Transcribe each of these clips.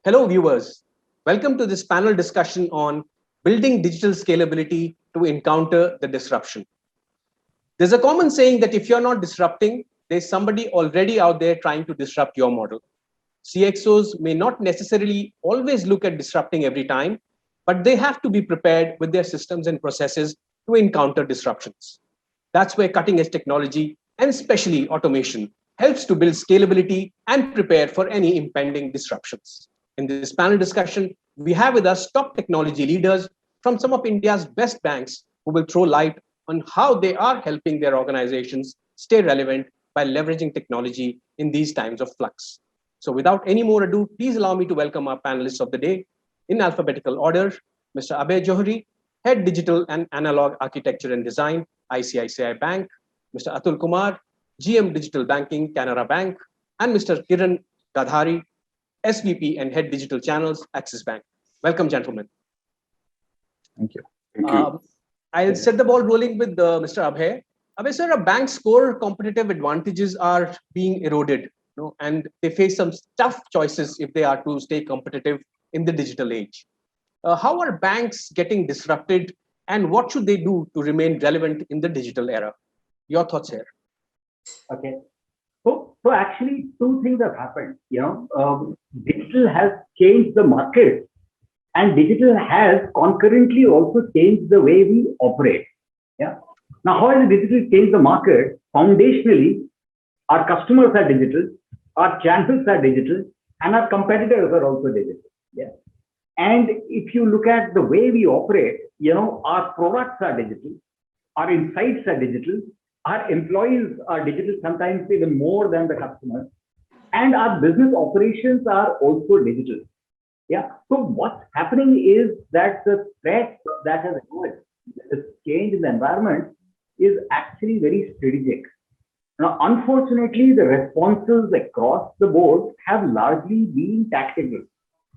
Hello, viewers. Welcome to this panel discussion on building digital scalability to encounter the disruption. There's a common saying that if you're not disrupting, there's somebody already out there trying to disrupt your model. CXOs may not necessarily always look at disrupting every time, but they have to be prepared with their systems and processes to encounter disruptions. That's where cutting-edge technology, and especially automation, helps to build scalability and prepare for any impending disruptions. In this panel discussion, we have with us top technology leaders from some of India's best banks who will throw light on how they are helping their organizations stay relevant by leveraging technology in these times of flux. So without any more ado, please allow me to welcome our panelists of the day in alphabetical order. Mr. Abhay Johorey, Head Digital and Analog Architecture and Design, ICICI Bank, Mr. Atul Kumar, GM Digital Banking, Canara Bank, and Mr. Kiran Gadhari, SVP and Head Digital Channels, Axis Bank. Welcome, gentlemen. Thank you. Thank you. I'll set the ball rolling with Mr. Abhay. Abhay, sir, a bank's core competitive advantages are being eroded, and they face some tough choices if they are to stay competitive in the digital age. How are banks getting disrupted, and what should they do to remain relevant in the digital era? Your thoughts here. Okay. So actually, two things have happened. Digital has changed the market, and digital has concurrently also changed the way we operate. Yeah. Now, how has digital changed the market? Foundationally, our customers are digital, our channels are digital, and our competitors are also digital. Yeah. And if you look at the way we operate, our products are digital, our insights are digital, our employees are digital, sometimes even more than the customers, and our business operations are also digital. Yeah. So what's happening is that the threat that has emerged, this change in the environment, is actually very strategic. Now, unfortunately, the responses across the board have largely been tactical.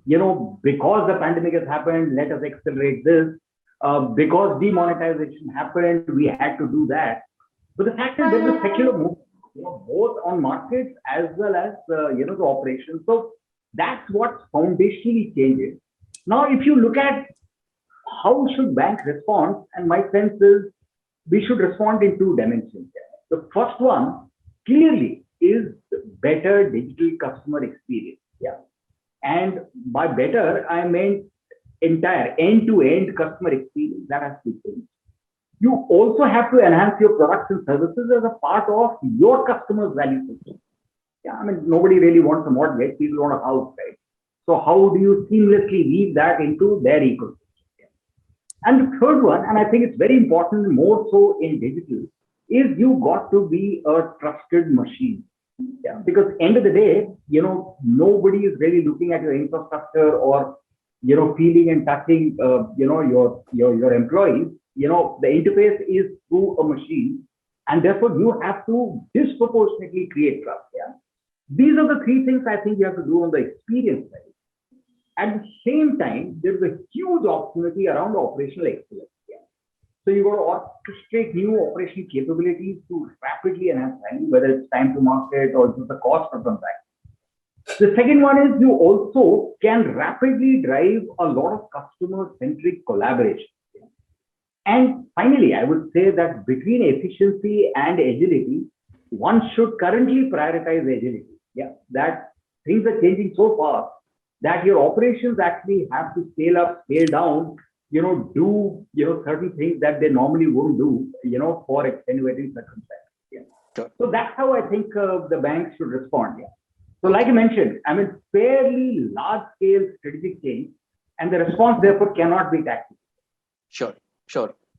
Because the pandemic has happened, let us accelerate this. Because demonetization happened, we had to do that. But the fact is, there's a secular move, both on markets as well as the operations. So that's what foundationally changes. Now, if you look at how should banks respond, and my sense is we should respond in two dimensions. The first one clearly is better digital customer experience. Yeah, and by better I mean entire end-to-end customer experience that has to change. You also have to enhance your products and services as a part of your customer's value system. Yeah, I mean, nobody really wants a mortgage, people want a house, right? So how do you seamlessly weave that into their ecosystem? And the third one, and I think it's very important, more so in digital, is you got to be a trusted machine. Yeah, because end of the day, nobody is really looking at your infrastructure or, feeling and touching, your employees. The interface is through a machine, and therefore you have to disproportionately create trust. Yeah, these are the three things I think you have to do on the experience side. At the same time, there is a huge opportunity around operational excellence. Yeah. So you got to orchestrate new operational capabilities to rapidly enhance value, whether it's time to market or just the cost of transaction. The second one is you also can rapidly drive a lot of customer-centric collaboration. And finally, I would say that between efficiency and agility, one should currently prioritize agility. Yeah, that things are changing so fast that your operations actually have to scale up, scale down, do certain things that they normally wouldn't do, for extenuating circumstances. Yeah. Sure. So that's how I think the banks should respond. Yeah. So like I mentioned, I mean, fairly large-scale strategic change, and the response therefore cannot be tactical. Sure.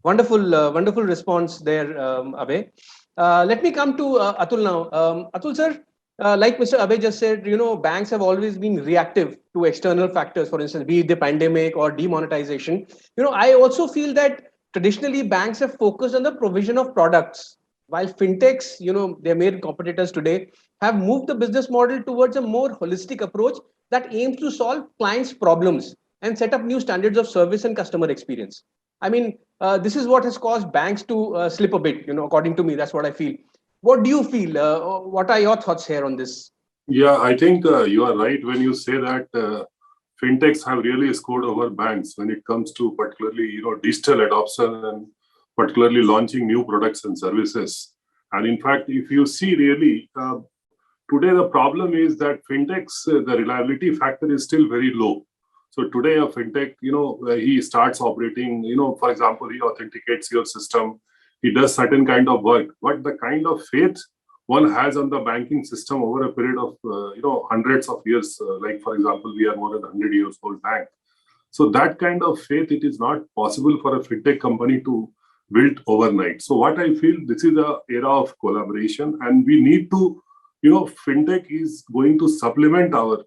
Wonderful response there, Abhay. Let me come to Atul now. Atul sir, like Mr. Abhay just said, banks have always been reactive to external factors, for instance, be it the pandemic or demonetization. I also feel that traditionally banks have focused on the provision of products, while fintechs, their main competitors today, have moved the business model towards a more holistic approach that aims to solve clients' problems and set up new standards of service and customer experience. I mean, this is what has caused banks to slip a bit, according to me. That's what I feel. What do you feel? What are your thoughts here on this? Yeah, I think you are right when you say that fintechs have really scored over banks when it comes to particularly, digital adoption and particularly launching new products and services. And in fact, if you see really, today the problem is that fintechs, the reliability factor is still very low. So today a fintech, he starts operating, for example, he authenticates your system, he does certain kind of work, but the kind of faith one has on the banking system over a period of, hundreds of years, like for example, we are more than 100 years old bank. So that kind of faith, it is not possible for a fintech company to build overnight. So what I feel, this is the era of collaboration, and we need to, fintech is going to supplement our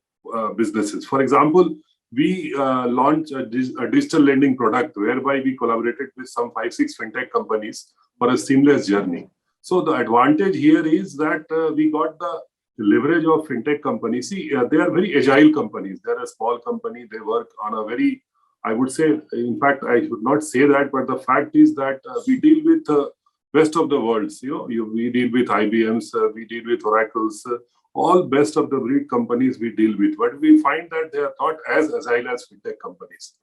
businesses. For example, we launched a digital lending product whereby we collaborated with some 5-6 fintech companies for a seamless journey. So the advantage here is that we got the leverage of fintech companies. See, they are very agile companies. They're a small company. They work on a very, I would say, in fact, I should not say that, but the fact is that we deal with the best of the worlds. We deal with IBMs, we deal with Oracles, all best of the breed companies we deal with. But we find that they are not as agile as fintech companies.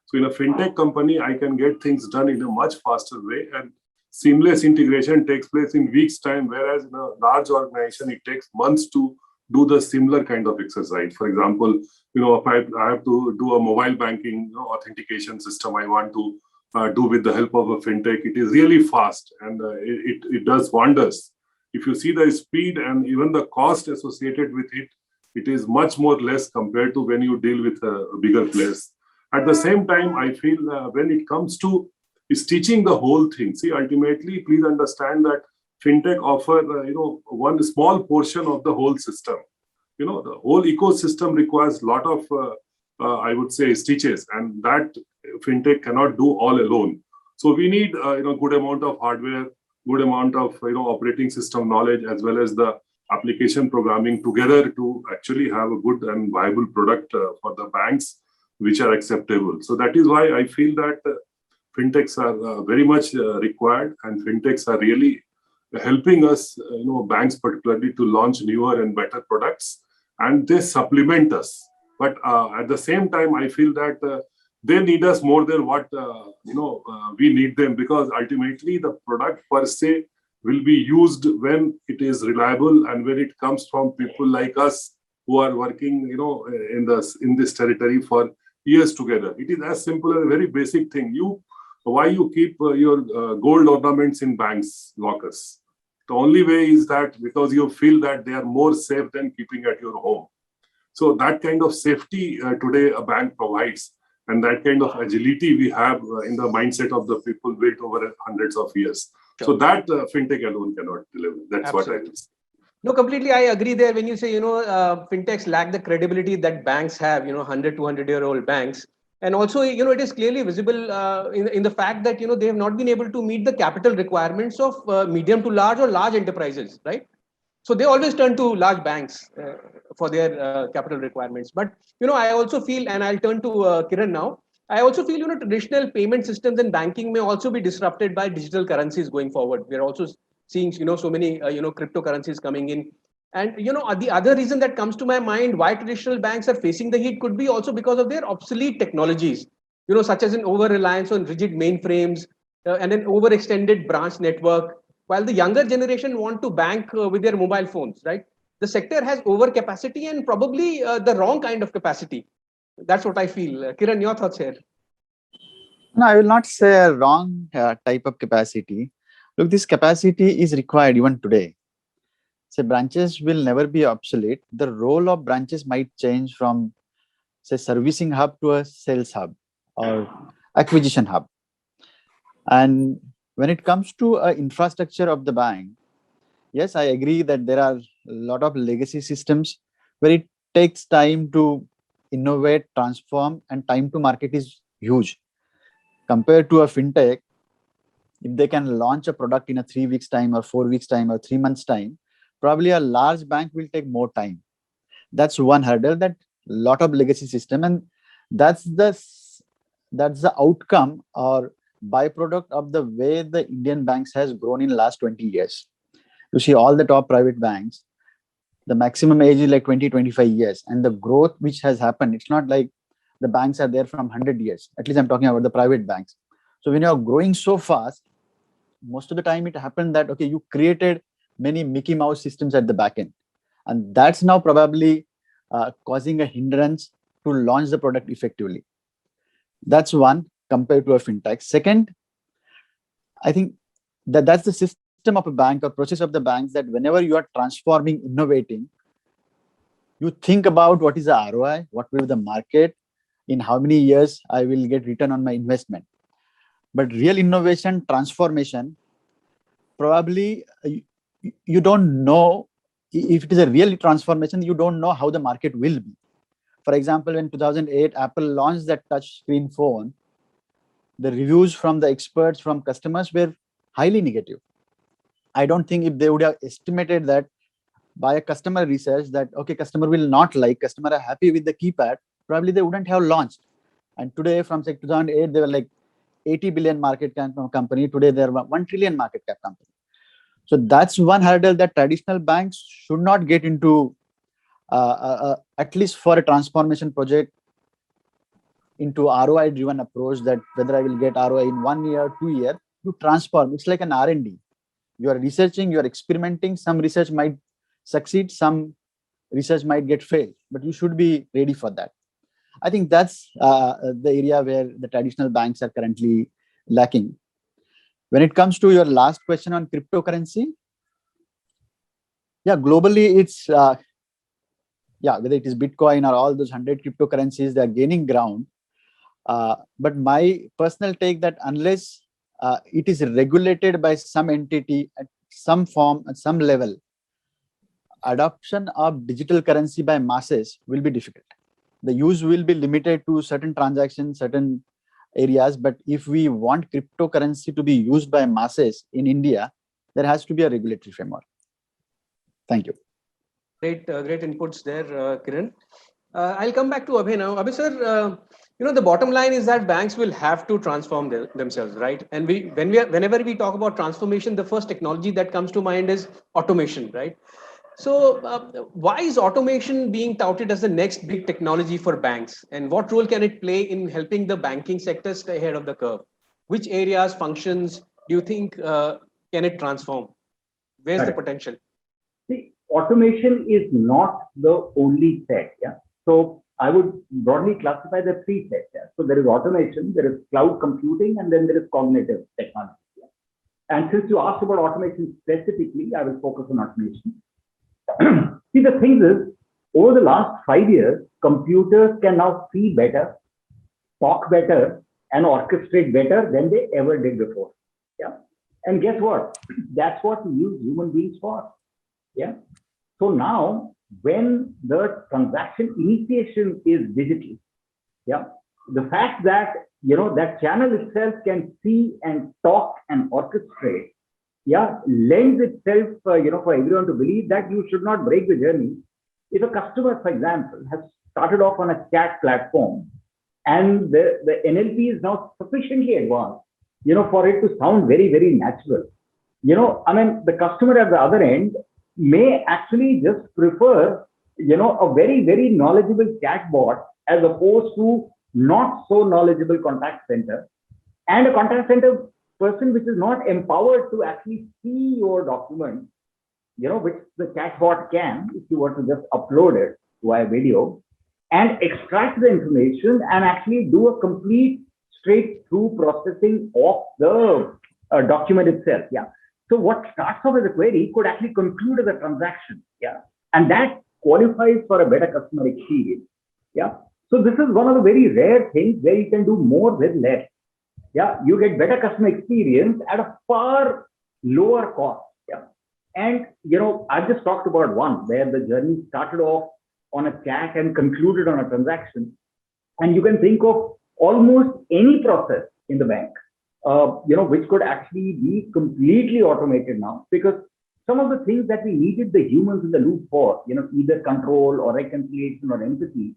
So in a fintech company, I can get things done in a much faster way, and seamless integration takes place in weeks' time, whereas in a large organization, it takes months to do the similar kind of exercise. For example, if I have to do a mobile banking authentication system, I want to do with the help of a fintech, it is really fast and it does wonders. If you see the speed and even the cost associated with it, it is much more less compared to when you deal with a bigger players. At the same time, I feel when it comes to teaching the whole thing, see, ultimately, please understand that fintech offer, one small portion of the whole system. The whole ecosystem requires a lot of, I would say, stitches, and that fintech cannot do all alone. So we need, good amount of hardware, good amount of, operating system knowledge, as well as the application programming together to actually have a good and viable product for the banks, which are acceptable. So that is why I feel that fintechs are very much required, and fintechs are really helping us, banks particularly, to launch newer and better products, and they supplement us. But at the same time, I feel that they need us more than what we need them, because ultimately the product per se will be used when it is reliable and when it comes from people like us who are working, in this territory for years together. It is as simple as a very basic thing. Why you keep your gold ornaments in banks' lockers? The only way is that because you feel that they are more safe than keeping at your home. So that kind of safety today a bank provides, and that kind of agility we have in the mindset of the people built over hundreds of years. Sure. So that fintech alone cannot deliver. That's Absolutely. What I will say. No, completely. I agree there. When you say, fintechs lack the credibility that banks have, 100, 200-year-old banks. And also, it is clearly visible in the fact that, they have not been able to meet the capital requirements of medium to large or large enterprises, right? So they always turn to large banks for their capital requirements. But, I also feel, and I'll turn to Kiran now, I also feel, traditional payment systems and banking may also be disrupted by digital currencies going forward. We're also seeing, so many, cryptocurrencies coming in. And, the other reason that comes to my mind why traditional banks are facing the heat could be also because of their obsolete technologies, such as an over-reliance on rigid mainframes and an overextended branch network, while the younger generation want to bank with their mobile phones, right? The sector has overcapacity and probably the wrong kind of capacity. That's what I feel. Kiran, your thoughts here? No, I will not say a wrong type of capacity. Look, this capacity is required even today. So branches will never be obsolete. The role of branches might change from, say, servicing hub to a sales hub or acquisition hub. And when it comes to infrastructure of the bank, yes, I agree that there are a lot of legacy systems where it takes time to innovate, transform, and time to market is huge. Compared to a fintech, if they can launch a product in a 3 weeks time or 4 weeks time or 3 months time, probably a large bank will take more time. That's one hurdle, that lot of legacy system, and that's the outcome or byproduct of the way the Indian banks has grown in the last 20 years. You see all the top private banks, the maximum age is like 20, 25 years, and the growth which has happened, it's not like the banks are there from 100 years. At least I'm talking about the private banks. So when you're growing so fast, most of the time it happened that, okay, you created many Mickey Mouse systems at the back end. And that's now probably causing a hindrance to launch the product effectively. That's one compared to a fintech. Second, I think that's the system of a bank or process of the banks, that whenever you are transforming, innovating, you think about what is the ROI, what will be the market, in how many years I will get return on my investment. But real innovation, transformation, probably you don't know if it is a real transformation, you don't know how the market will be. For example, in 2008, Apple launched that touch screen phone. The reviews from the experts, from customers were highly negative. I don't think if they would have estimated that by a customer research that, okay, customer will not like, customer are happy with the keypad, probably they wouldn't have launched. And today from say 2008, they were like 80 billion market cap company. Today they're 1 trillion market cap company. So that's one hurdle that traditional banks should not get into, at least for a transformation project, into ROI driven approach, that whether I will get ROI in 1 year, 2 years, you transform. It's like an R&D. You are researching, you are experimenting. Some research might succeed, some research might get failed, but you should be ready for that. I think that's the area where the traditional banks are currently lacking. When it comes to your last question on cryptocurrency, yeah, globally it's, whether it is Bitcoin or all those 100 cryptocurrencies, they are gaining ground. But my personal take that unless it is regulated by some entity at some form, at some level, adoption of digital currency by masses will be difficult. The use will be limited to certain transactions, certain areas. But if we want cryptocurrency to be used by masses in India, there has to be a regulatory framework. Thank you. Great inputs there, Kiran. I'll come back to Abhay now. Abhay sir, the bottom line is that banks will have to transform themselves, right? And whenever we talk about transformation, the first technology that comes to mind is automation, right? So why is automation being touted as the next big technology for banks? And what role can it play in helping the banking sector stay ahead of the curve? Which areas, functions do you think can it transform? Where's the potential? See, automation is not the only set. Yeah. So I would broadly classify the three sets. Yeah? So there is automation, there is cloud computing, and then there is cognitive technology. Yeah? And since you asked about automation specifically, I will focus on automation. See, the thing is, over the last 5 years, computers can now see better, talk better, and orchestrate better than they ever did before. Yeah. And guess what? That's what we use human beings for. Yeah. So now, when the transaction initiation is digital, yeah, the fact that that channel itself can see and talk and orchestrate, yeah, lends itself, for everyone to believe that you should not break the journey. If a customer, for example, has started off on a chat platform and the NLP is now sufficiently advanced, for it to sound very, very natural, the customer at the other end may actually just prefer, a very, very knowledgeable chatbot as opposed to not so knowledgeable contact center, and a contact center person which is not empowered to actually see your document, which the chatbot can, if you were to just upload it via video and extract the information and actually do a complete straight through processing of the document itself. Yeah. So what starts off as a query could actually conclude as a transaction. Yeah. And that qualifies for a better customer experience. Yeah. So this is one of the very rare things where you can do more with less. Yeah, you get better customer experience at a far lower cost. Yeah. And I just talked about one where the journey started off on a chat and concluded on a transaction. And you can think of almost any process in the bank, which could actually be completely automated now, because some of the things that we needed the humans in the loop for, either control or reconciliation or empathy,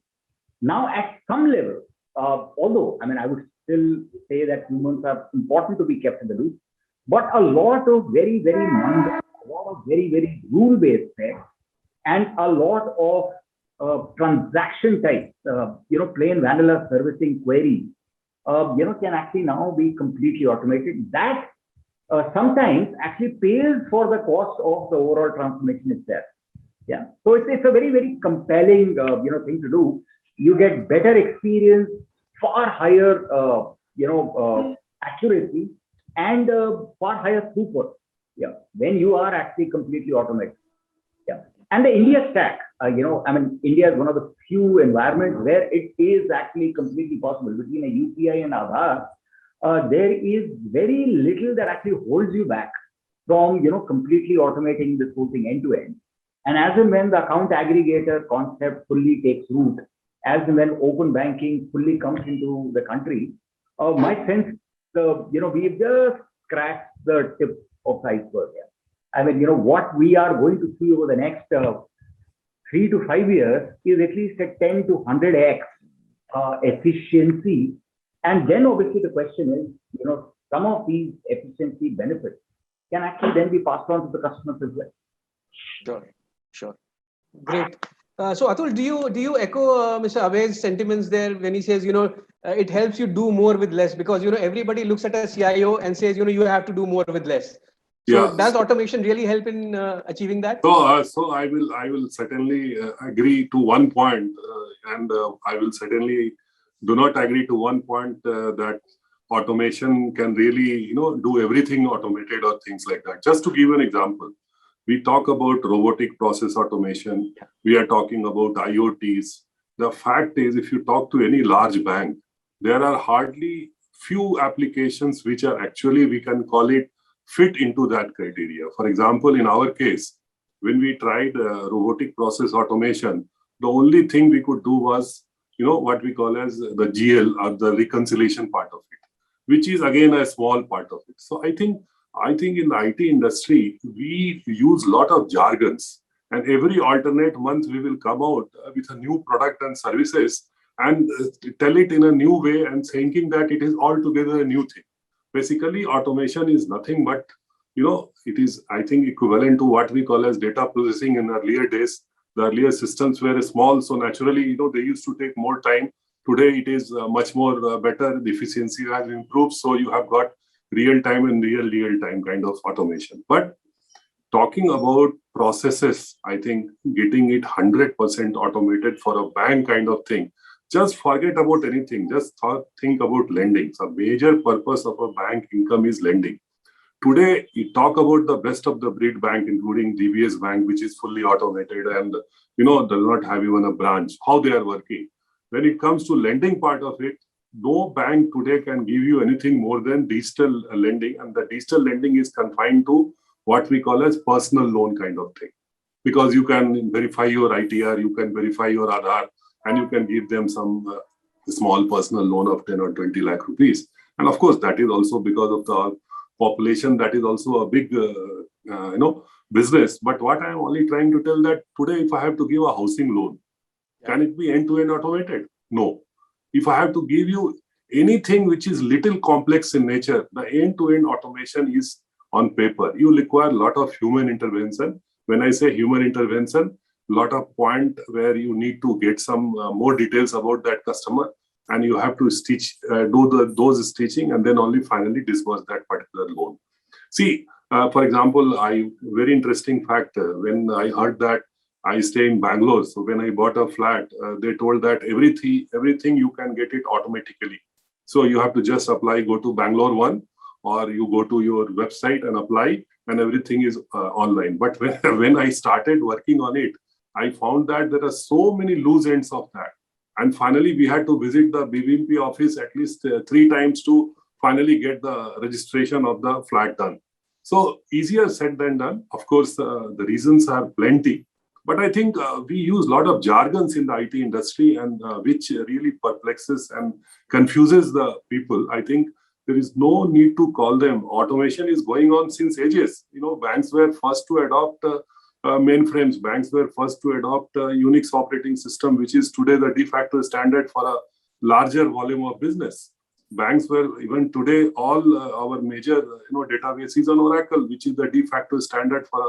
now at some level, although, I would still say that humans are important to be kept in the loop, but a lot of very, very mundane, a lot of very, very rule-based text, and a lot of transaction type, plain vanilla servicing queries, can actually now be completely automated. That sometimes actually pays for the cost of the overall transformation itself. Yeah. So it's a very, very compelling, thing to do. You get better experience, far higher, accuracy, and far higher throughput. Yeah. When you are actually completely automated. Yeah. And the India stack, India is one of the few environments where it is actually completely possible. Between a UPI and Aadhaar, there is very little that actually holds you back from, completely automating this whole thing end to end. And as and when the account aggregator concept fully takes root, as and when open banking fully comes into the country, my sense, we've just scratched the tip of the iceberg. Yeah. I mean, what we are going to see over the next 3 to 5 years is at least a 10 to 100x efficiency. And then obviously the question is, some of these efficiency benefits can actually then be passed on to the customers as well. Sure. Great. So Atul, do you echo Mr. Abhay's sentiments there when he says, it helps you do more with less, because, everybody looks at a CIO and says, you have to do more with less. So does automation really help in achieving that? So I will certainly agree to one point, and I will certainly do not agree to one point that automation can really, do everything automated or things like that. Just to give an example, we talk about robotic process automation. We are talking about IoTs. The fact is, if you talk to any large bank, there are hardly few applications which are actually, we can call it, fit into that criteria. For example, in our case, when we tried robotic process automation, the only thing we could do was, what we call as the GL, or the reconciliation part of it, which is again a small part of it. So I think in the IT industry, we use a lot of jargons, and every alternate month we will come out with a new product and services and tell it in a new way and thinking that it is altogether a new thing. Basically, automation is nothing but, it is, I think, equivalent to what we call as data processing in earlier days. The earlier systems were small, so naturally, they used to take more time. Today, it is much more better. The efficiency has improved, so you have got real time and real time kind of automation. But talking about processes, I think getting it 100% automated for a bank kind of thing, just forget about anything. Just think about lending. So a major purpose of a bank income is lending. Today, you talk about the best of the breed bank, including DBS Bank, which is fully automated and, does not have even a branch, how they are working. When it comes to lending part of it, no bank today can give you anything more than digital lending. And the digital lending is confined to what we call as personal loan kind of thing. Because you can verify your ITR, you can verify your Aadhaar, and you can give them some small personal loan of 10 or 20 lakh rupees. And of course, that is also because of the population, that is also a big, business. But what I'm only trying to tell that today, if I have to give a housing loan, can it be end-to-end automated? No. If I have to give you anything which is little complex in nature, the end-to-end automation is on paper. You require a lot of human intervention. When I say human intervention, a lot of point where you need to get some more details about that customer, and you have to do those stitching, and then only finally disburse that particular loan. See, for example, very interesting fact, when I heard that I stay in Bangalore, so when I bought a flat, they told that everything you can get it automatically. So you have to just apply, go to Bangalore One, or you go to your website and apply, and everything is online. But when I started working on it, I found that there are so many loose ends of that. And finally, we had to visit the BBMP office at least 3 times to finally get the registration of the flat done. So easier said than done. Of course, the reasons are plenty. But I think we use a lot of jargons in the IT industry, and which really perplexes and confuses the people. I think there is no need to call them. Automation is going on since ages. Banks were first to adopt mainframes. Banks were first to adopt Unix operating system, which is today the de facto standard for a larger volume of business. Banks were, even today, all our major database is on Oracle, which is the de facto standard for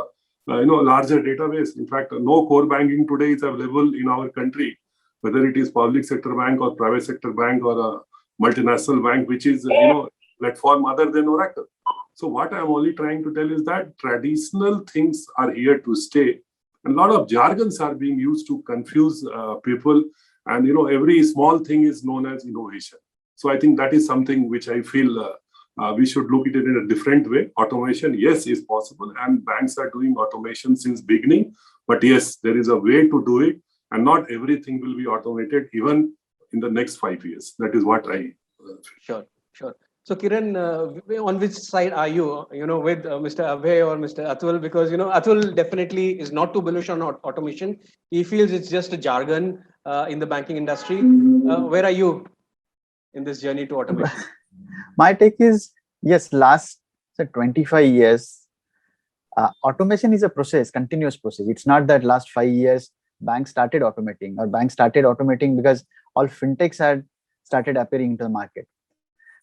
a larger database. In fact, no core banking today is available in our country, whether it is public sector bank or private sector bank or a multinational bank, which is, platform other than Oracle. So what I'm only trying to tell is that traditional things are here to stay. And a lot of jargons are being used to confuse people. And, every small thing is known as innovation. So I think that is something which I feel we should look at it in a different way. Automation, yes, is possible. And banks are doing automation since beginning. But yes, there is a way to do it. And not everything will be automated even in the next 5 years. That is what I feel. Sure. So Kiran, on which side are you, with Mr. Abhay or Mr. Atul? Because, Atul definitely is not too bullish on automation. He feels it's just a jargon in the banking industry. Where are you in this journey to automation? My take is, yes, last 25 years, automation is a process, continuous process. It's not that last 5 years, banks started automating because all fintechs had started appearing into the market.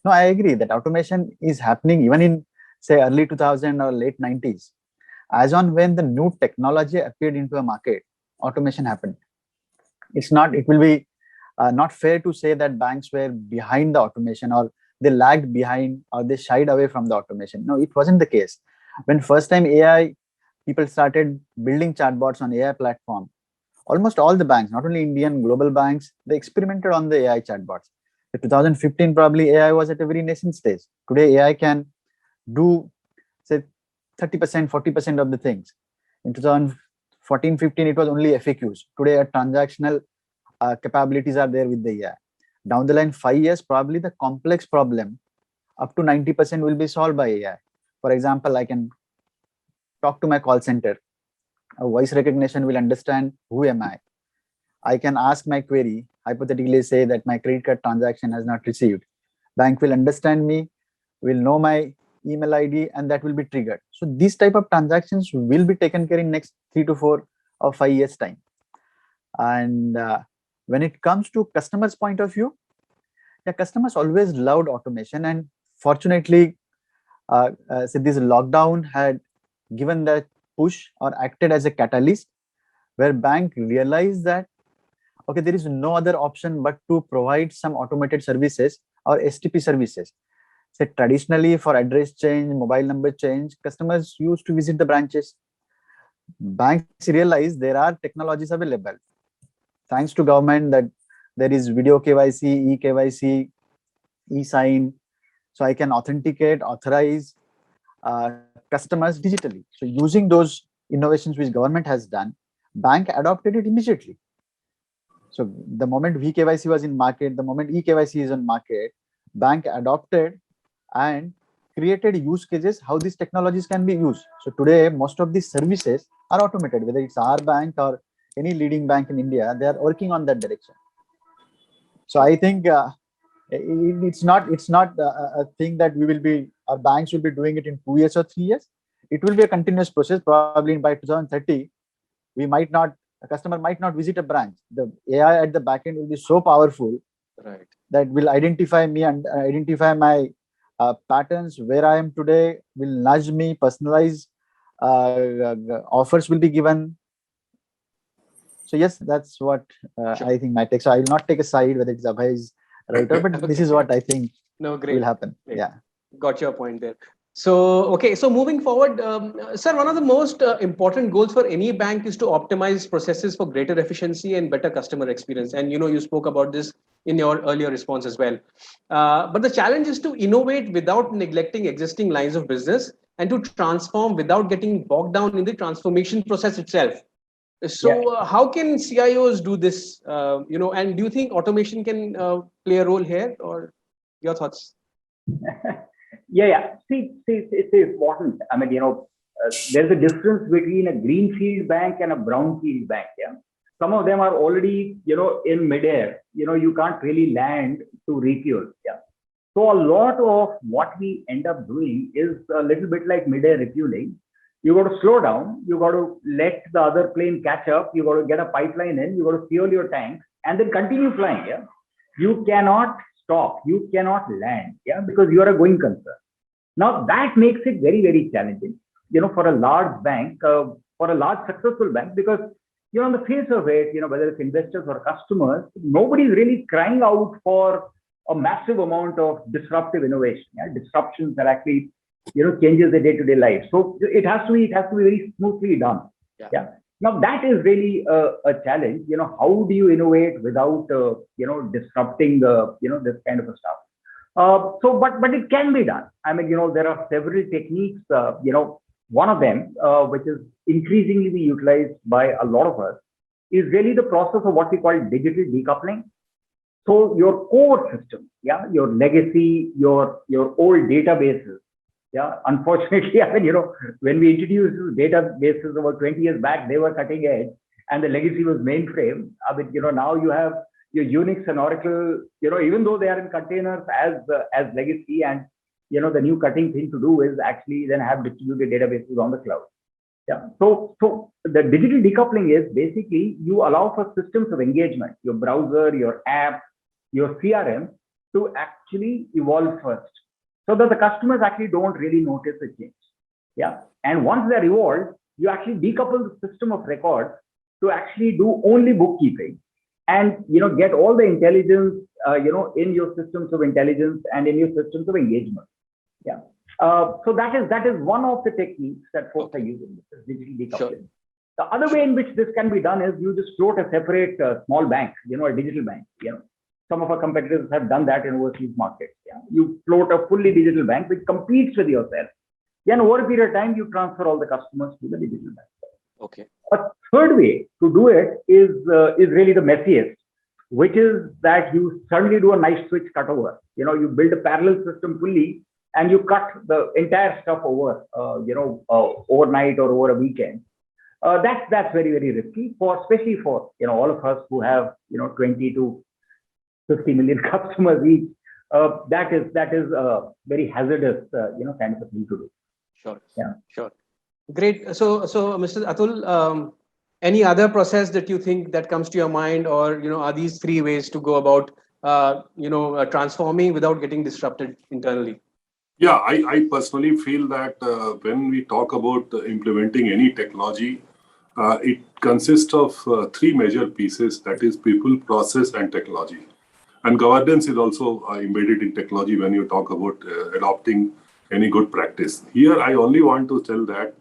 No, I agree that automation is happening even in, say, early 2000 or late 90s. As on when the new technology appeared into a market, automation happened. It will be not fair to say that banks were behind the automation or they lagged behind or they shied away from the automation. No, it wasn't the case. When first time people started building chatbots on AI platform, almost all the banks, not only Indian, global banks, they experimented on the AI chatbots. In 2015, probably AI was at a very nascent stage. Today, AI can do, say, 30%, 40% of the things. In 2014, 15, it was only FAQs. Today, transactional capabilities are there with the AI. Down the line, 5 years, probably the complex problem, up to 90% will be solved by AI. For example, I can talk to my call center. A voice recognition will understand who am I. I can ask my query, hypothetically say that my credit card transaction has not received. Bank will understand me, will know my email ID, and that will be triggered. So these type of transactions will be taken care in next 3 to 4 or 5 years time. And when it comes to customers' point of view, customers always loved automation, and fortunately, this lockdown had given that push or acted as a catalyst where bank realized that, okay, there is no other option but to provide some automated services or STP services. So traditionally for address change, mobile number change, customers used to visit the branches. Banks realized there are technologies available. Thanks to government that there is video KYC, e-KYC, e-sign. So I can authenticate, authorize customers digitally. So using those innovations which government has done, bank adopted it immediately. So the moment VKYC was in market, the moment eKYC is on market, bank adopted and created use cases how these technologies can be used. So today, most of these services are automated, whether it's our bank or any leading bank in India, they are working on that direction. So I think it's not a thing that our banks will be doing it in 2 years or 3 years. It will be a continuous process. Probably by 2030, a customer might not visit a branch. The AI at the back end will be so powerful, right, that will identify me and identify my patterns, where I am today, will nudge me, personalize offers will be given. So yes, that's what Sure. I think my take. So I will not take a side whether it's Abhay's right or, but this is what I think will happen. Great. Yeah. Got your point there. So, okay. So moving forward, sir, one of the most important goals for any bank is to optimize processes for greater efficiency and better customer experience. And, you spoke about this in your earlier response as well. But the challenge is to innovate without neglecting existing lines of business and to transform without getting bogged down in the transformation process itself. So how can CIOs do this? And do you think automation can play a role here, or your thoughts? See, it's important. I mean, there's a difference between a greenfield bank and a brownfield bank. Yeah, some of them are already, in midair. You can't really land to refuel. Yeah, so a lot of what we end up doing is a little bit like midair refueling. You got to slow down. You got to let the other plane catch up. You got to get a pipeline in. You got to fuel your tanks and then continue flying. Yeah, you cannot stop. You cannot land. Yeah, because you are a going concern. Now that makes it very, very challenging. For a large bank, for a large successful bank, because on the face of it, whether it's investors or customers, nobody's really crying out for a massive amount of disruptive innovation, disruptions that actually changes the day-to-day life. So it has to be very smoothly done. Yeah. Now that is really a challenge. How do you innovate without disrupting this kind of a stuff? But it can be done. I mean, there are several techniques. One of them, which is increasingly being utilized by a lot of us, is really the process of what we call digital decoupling. So your core system, your legacy, your old databases. Unfortunately, I mean, when we introduced databases about 20 years back, they were cutting edge, and the legacy was mainframe. I mean, now you have your Unix and Oracle. Even though they are in containers as legacy, and the new cutting thing to do is actually then have distributed databases on the cloud. So the digital decoupling is basically you allow for systems of engagement, your browser, your app, your CRM, to actually evolve first, so that the customers actually don't really notice a change. And once they're evolved, you actually decouple the system of records to actually do only bookkeeping, and get all the intelligence in your systems of intelligence and in your systems of engagement. So that is one of the techniques that folks are using, digital decoupling. Sure. The other way in which this can be done is you just float a separate small bank, a digital bank. Some of our competitors have done that in overseas markets. You float a fully digital bank which competes with yourself. Then over a period of time, you transfer all the customers to the digital bank. Okay. A third way to do it is really the messiest, which is that you suddenly do a nice switch cutover. You build a parallel system fully, and you cut the entire stuff over, overnight or over a weekend. That's very, very risky, especially for all of us who have 20 to 50 million customers each. That is a very hazardous kind of a thing to do. Sure. Sure. Great. So Mr. Atul, any other process that you think that comes to your mind, or are these three ways to go about transforming without getting disrupted internally? Yeah, I personally feel that when we talk about implementing any technology, it consists of three major pieces, that is people, process, and technology. And governance is also embedded in technology when you talk about adopting any good practice. Here, I only want to tell that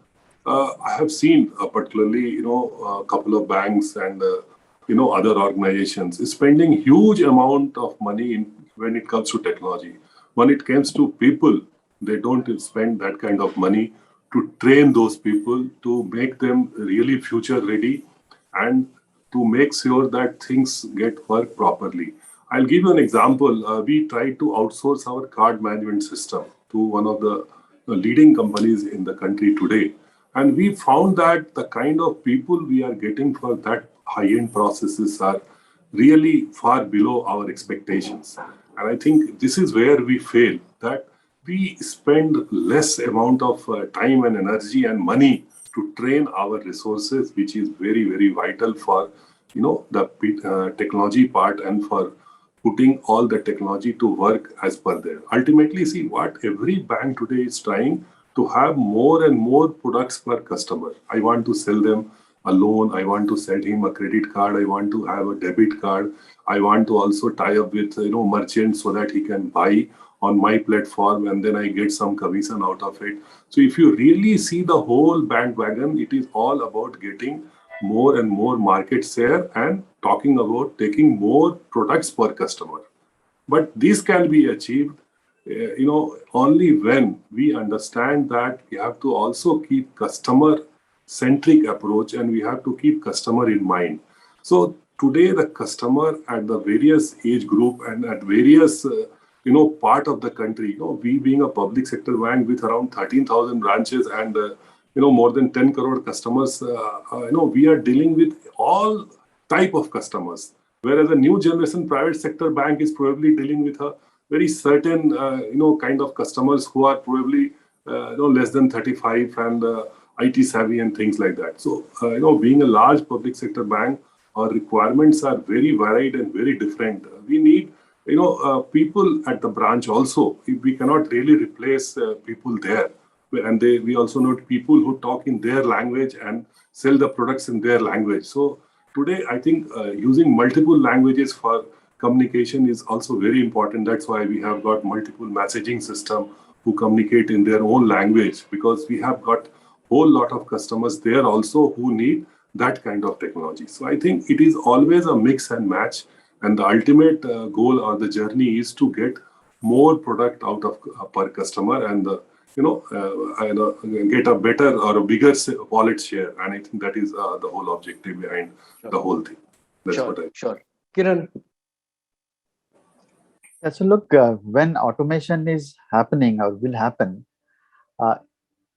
I have seen particularly, a couple of banks and, other organizations spending huge amount of money when it comes to technology. When it comes to people, they don't spend that kind of money to train those people, to make them really future ready, and to make sure that things get work properly. I'll give you an example. We tried to outsource our card management system to one of the leading companies in the country today. And we found that the kind of people we are getting for that high-end processes are really far below our expectations. And I think this is where we fail, that we spend less amount of time and energy and money to train our resources, which is very, very vital for the technology part and for putting all the technology to work as per there. Ultimately, see what every bank today is trying to have more and more products per customer. I want to sell them a loan. I want to sell him a credit card. I want to have a debit card. I want to also tie up with merchants so that he can buy on my platform, and then I get some commission out of it. So if you really see the whole bandwagon, it is all about getting more and more market share and talking about taking more products per customer. But this can be achieved, only when we understand that we have to also keep customer-centric approach, and we have to keep customer in mind. So today, the customer at the various age group and at various part of the country, we being a public sector bank with around 13,000 branches and more than 10 crore customers, we are dealing with all type of customers. Whereas a new generation private sector bank is probably dealing with a very certain, kind of customers who are probably, less than 35 and IT savvy and things like that. So, being a large public sector bank, our requirements are very varied and very different. We need people at the branch also. We cannot really replace people there. and we also need people who talk in their language and sell the products in their language. So today, I think using multiple languages for communication is also very important. That's why we have got multiple messaging system who communicate in their own language, because we have got whole lot of customers there also who need that kind of technology. So I think it is always a mix and match, and the ultimate goal or the journey is to get more product out of per customer, and get a better or a bigger wallet share. And I think that is the whole objective behind the whole thing. That's what I. Sure. Kiran. Yeah, so look, when automation is happening or will happen,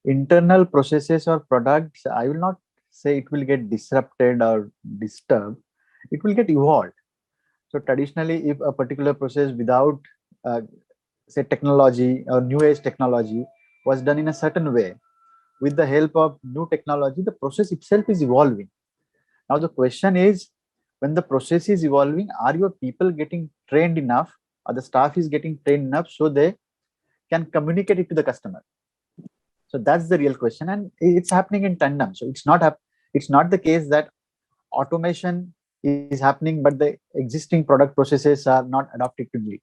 internal processes or products, I will not say it will get disrupted or disturbed. It will get evolved. So traditionally, if a particular process without, say, technology or new age technology was done in a certain way, with the help of new technology, the process itself is evolving. Now the question is, when the process is evolving, are your people getting trained enough, or the staff is getting trained enough so they can communicate it to the customer? So that's the real question, and it's happening in tandem. So it's not the case that automation is happening, but the existing product processes are not adapted to it.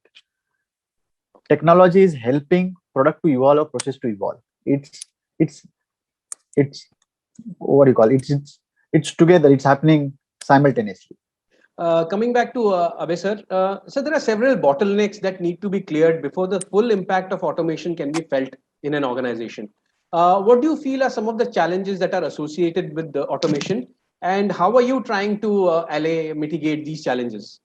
Technology is helping product to evolve or process to evolve. It's what do you call it? It's together. It's happening simultaneously. Coming back to Abhay sir, so there are several bottlenecks that need to be cleared before the full impact of automation can be felt in an organization. What do you feel are some of the challenges that are associated with the automation, and how are you trying to mitigate these challenges?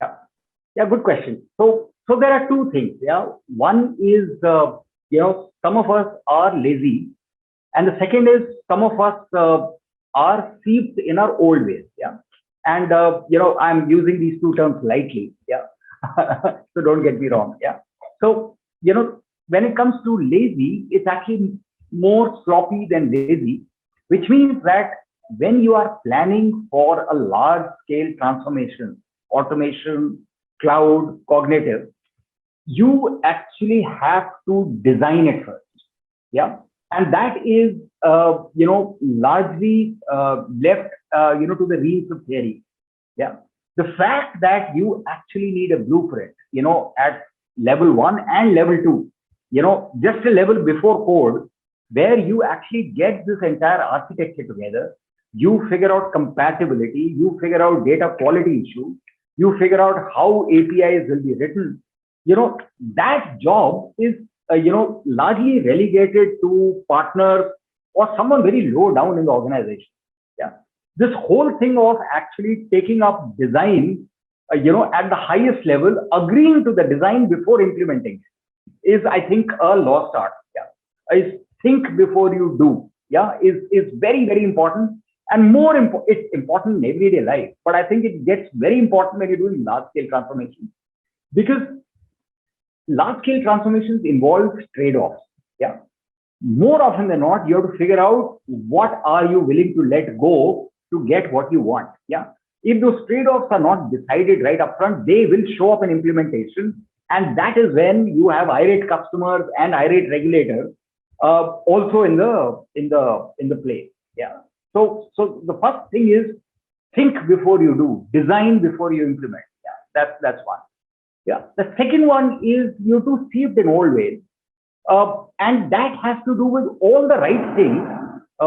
Yeah, good question. So there are two things. Yeah, one is some of us are lazy, and the second is some of us are steeped in our old ways. Yeah, and I'm using these two terms lightly. Yeah, so don't get me wrong. Yeah, so when it comes to lazy, it's actually more sloppy than lazy, which means that when you are planning for a large scale transformation, automation, cloud, cognitive, you actually have to design it first. Yeah, and that is largely left to the reins of theory. Yeah, the fact that you actually need a blueprint, at level 1 and level 2, just a level before code, where you actually get this entire architecture together, you figure out compatibility, you figure out data quality issues, you figure out how APIs will be written. That job is largely relegated to partners or someone very low down in the organization. Yeah, this whole thing of actually taking up design, at the highest level, agreeing to the design before implementing it, is, I think, a lost art. Yeah, is think before you do. Yeah, is very, very important, and more important. It's important in everyday life, but I think it gets very important when you're doing large scale transformations, because large scale transformations involve trade-offs. Yeah, more often than not, you have to figure out what are you willing to let go to get what you want. Yeah, if those trade-offs are not decided right up front, they will show up in implementation, and that is when you have irate customers and irate regulators also in the play. Yeah. So the first thing is think before you do, design before you implement. Yeah, that's one. Yeah. The second one is you to see it in old ways, and that has to do with all the right things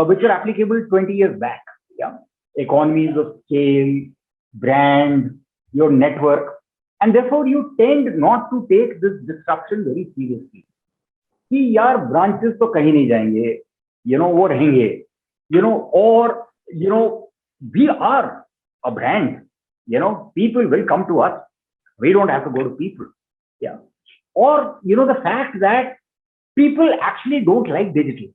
which are applicable 20 years back. Yeah, economies of scale, brand, your network, and therefore you tend not to take this disruption very seriously. कि यार branches तो कहीं नहीं जाएंगे, वो रहेंगे, or we are a brand, people will come to us. We don't have to go to people. Yeah. Or, the fact that people actually don't like digital.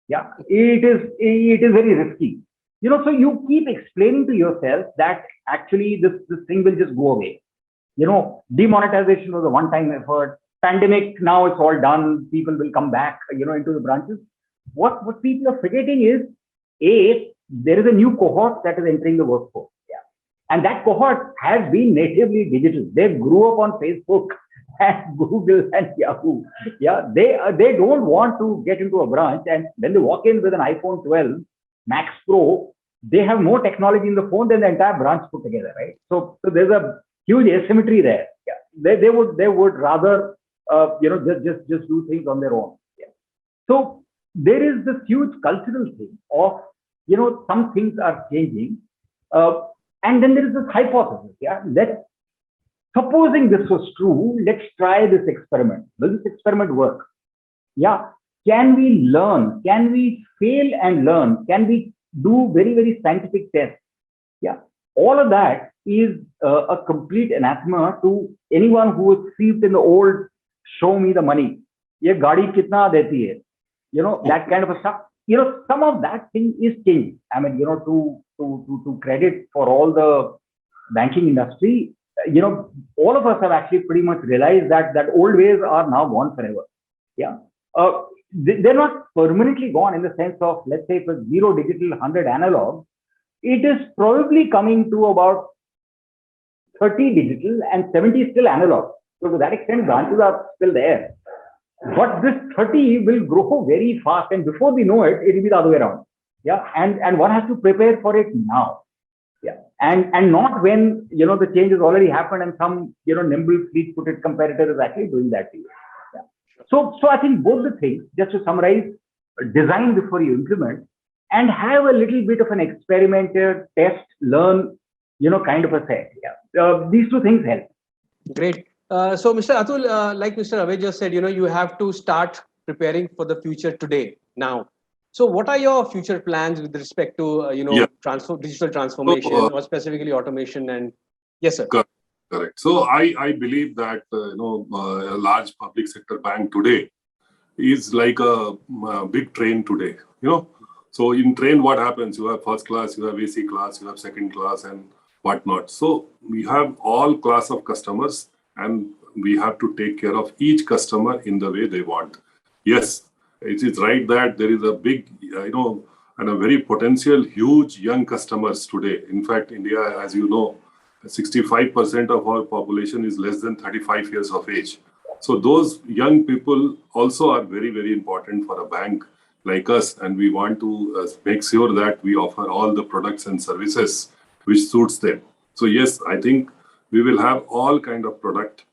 Yeah. It is very risky. So you keep explaining to yourself that actually this thing will just go away. Demonetization was a one-time effort. Pandemic, now it's all done. People will come back, into the branches. What people are forgetting is, there is a new cohort that is entering the workforce. Yeah. And that cohort has been natively digital. They grew up on Facebook and Google and Yahoo. Yeah, they don't want to get into a branch, and when they walk in with an iPhone 12 Max Pro, they have more technology in the phone than the entire branch put together, right? So there's a huge asymmetry there. Yeah, they would rather just do things on their own. Yeah. So there is this huge cultural thing of some things are changing, and then there is this hypothesis. Yeah, supposing this was true, let's try this experiment. Will this experiment work? Yeah. Can we learn? Can we fail and learn? Can we do very, very scientific tests? Yeah. All of that is a complete anathema to anyone who was steeped in the old show me the money. Ye gaadi kitna deti hai? That kind of a stuff. Some of that thing is changing. I mean, to credit for all the banking industry, all of us have actually pretty much realized that old ways are now gone forever. Yeah. They're not permanently gone in the sense of, let's say, for 0 digital, 100 analog, it is probably coming to about 30 digital and 70 still analog. So to that extent, branches are still there. But this 30 will grow very fast, and before we know it, it will be the other way around. Yeah, and one has to prepare for it now. Yeah, and not when the change has already happened and some nimble, fleet-footed competitor is actually doing that to you. Yeah. So I think both the things, just to summarize, design before you implement, and have a little bit of an experimenter, test, learn, kind of a set. Yeah, these two things help. Great. So, Mr. Atul, like Mr. Abhay just said, you have to start preparing for the future today, now. So, what are your future plans with respect to, digital transformation, or specifically automation? And yes, sir. Correct. So, I believe that a large public sector bank today is like a big train today. So in train, what happens? You have first class, you have AC class, you have second class, and whatnot. So we have all class of customers, and we have to take care of each customer in the way they want. Yes, it is right that there is a big, and a very potential huge young customers today. In fact, India, as you know, 65% of our population is less than 35 years of age. So those young people also are very, very important for a bank like us, and we want to make sure that we offer all the products and services which suits them. So yes, I think we will have all kind of product,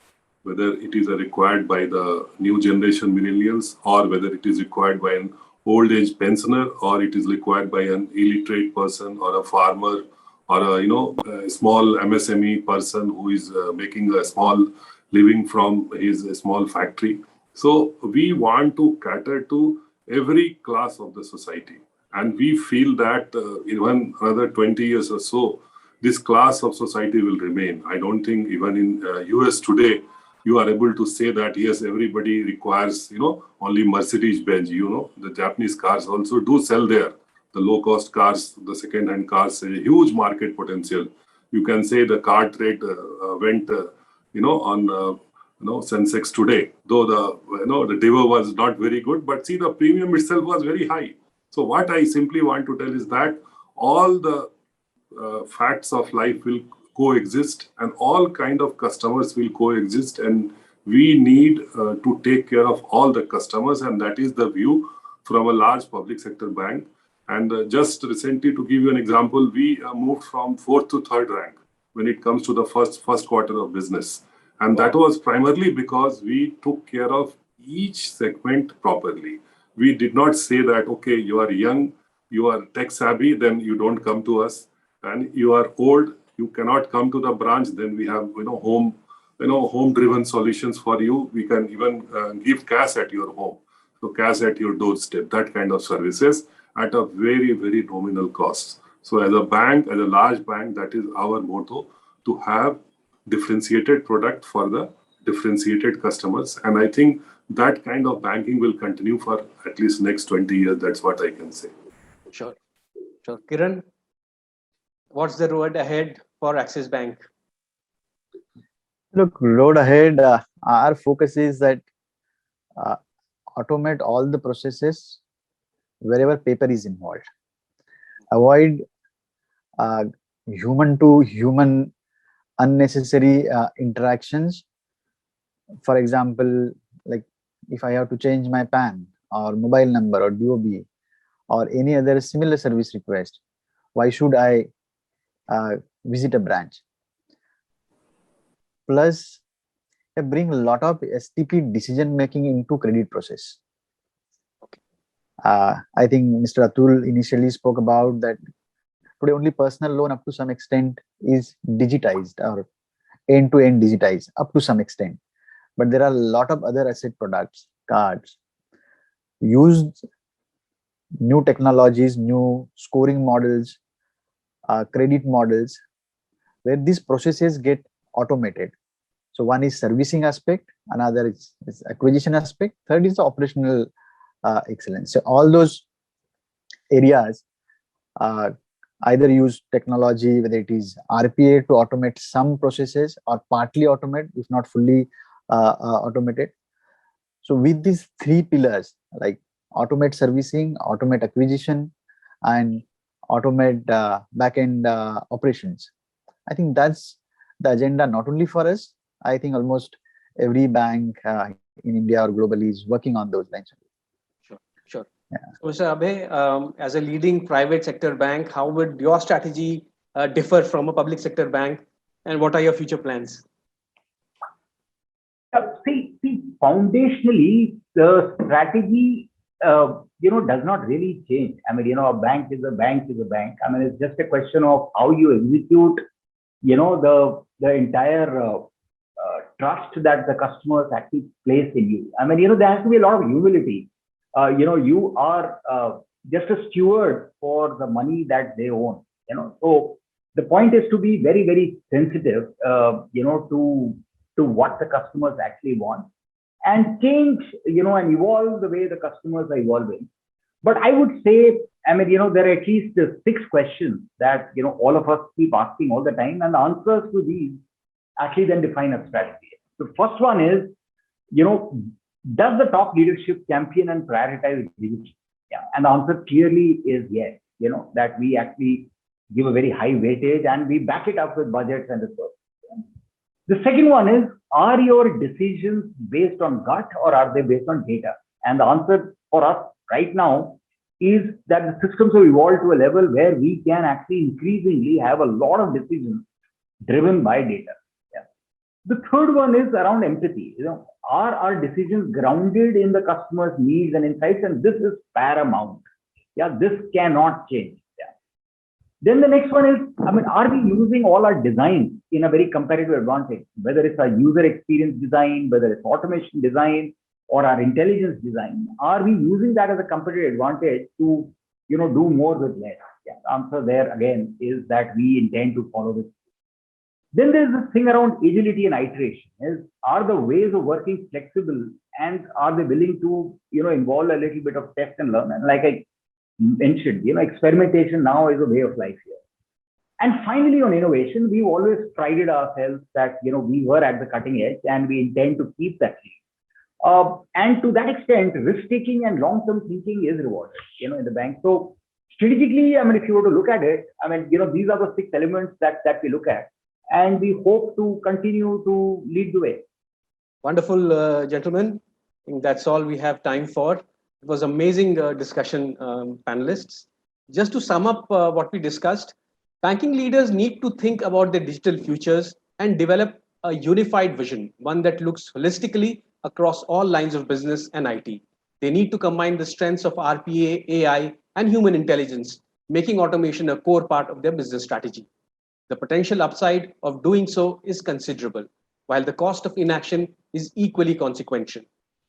whether it is required by the new generation millennials, or whether it is required by an old age pensioner, or it is required by an illiterate person, or a farmer, or a small MSME person who is making a small living from his small factory. So we want to cater to every class of the society, and we feel that even another 20 years or so, this class of society will remain. I don't think even in US today, you are able to say that yes, everybody requires only Mercedes-Benz. The Japanese cars also do sell there. The low-cost cars, the second-hand cars, a huge market potential. You can say the car trade went, on Sensex today, though the diva was not very good, but see, the premium itself was very high. So what I simply want to tell is that all the facts of life will coexist, and all kind of customers will coexist, and we need to take care of all the customers, and that is the view from a large public sector bank. And just recently, to give you an example, we moved from 4th to 3rd rank when it comes to the first quarter of business. And that was primarily because we took care of each segment properly. We did not say that, okay, you are young, you are tech savvy, then you don't come to us. And you are old, you cannot come to the branch, then we have, home-driven solutions for you. We can even give cash at your home. So cash at your doorstep, that kind of services at a very, very nominal cost. So as a bank, as a large bank, that is our motto, to have differentiated product for the differentiated customers. And I think that kind of banking will continue for at least next 20 years. That's what I can say. Sure. Kiran, what's the road ahead for Axis Bank? Look, road ahead, our focus is that automate all the processes wherever paper is involved. Avoid human to human unnecessary interactions, for example, like if I have to change my PAN or mobile number or DOB or any other similar service request, why should I visit a branch? Plus, they bring a lot of STP decision making into credit process. I think Mr. Atul initially spoke about that today only personal loan up to some extent is digitized or end-to-end digitized up to some extent. But there are a lot of other asset products, cards, used new technologies, new scoring models, credit models, where these processes get automated. So one is servicing aspect, another is acquisition aspect, third is the operational excellence. So all those areas either use technology, whether it is RPA to automate some processes or partly automate, if not fully automated. So with these three pillars, like automate servicing, automate acquisition, and automate back-end operations, I think that's the agenda not only for us. I think almost every bank in India or globally is working on those lines. Sure. Yeah. So, Mr. Abhay, as a leading private sector bank, how would your strategy differ from a public sector bank, and what are your future plans? See, foundationally, the strategy, does not really change. I mean, a bank is a bank is a bank. I mean, it's just a question of how you execute, the entire trust that the customers actually place in you. I mean, there has to be a lot of humility. You are just a steward for the money that they own. So the point is to be very, very sensitive, to what the customers actually want, and change, and evolve the way the customers are evolving. But I would say, I mean, there are at least 6 questions that, all of us keep asking all the time, and the answers to these actually then define a strategy. The first one is, does the top leadership champion and prioritize digital? Yeah, and the answer clearly is yes. That we actually give a very high weightage and we back it up with budgets and resources. The second one is, are your decisions based on gut or are they based on data? And the answer for us right now is that the systems have evolved to a level where we can actually increasingly have a lot of decisions driven by data. Yeah. The third one is around empathy. Are our decisions grounded in the customer's needs and insights? And this is paramount. Yeah, this cannot change. Yeah. Then the next one is, I mean, are we using all our designs in a very competitive advantage? Whether it's our user experience design, whether it's automation design, or our intelligence design, are we using that as a competitive advantage to, do more with less? Yeah, the answer there again is that we intend to follow this. Then there's this thing around agility and iteration. Are the ways of working flexible, and are they willing to, involve a little bit of test and learn? And like I mentioned, experimentation now is a way of life here. And finally, on innovation, we've always prided ourselves that, we were at the cutting edge, and we intend to keep that lead. And to that extent, risk-taking and long-term thinking is rewarded, in the bank. So strategically, I mean, if you were to look at it, I mean, these are the 6 elements that we look at, and we hope to continue to lead the way. Wonderful, gentlemen. I think that's all we have time for. It was amazing discussion, panelists. Just to sum up what we discussed, banking leaders need to think about their digital futures and develop a unified vision, one that looks holistically across all lines of business and IT. They need to combine the strengths of RPA, AI, and human intelligence, making automation a core part of their business strategy. The potential upside of doing so is considerable, while the cost of inaction is equally consequential.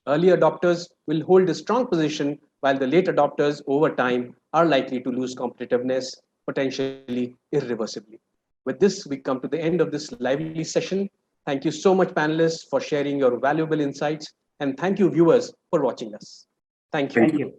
Early adopters will hold a strong position, while the late adopters over time are likely to lose competitiveness, potentially irreversibly. With this, we come to the end of this lively session. Thank you so much, panelists, for sharing your valuable insights, and thank you, viewers, for watching us. Thank you. Thank you.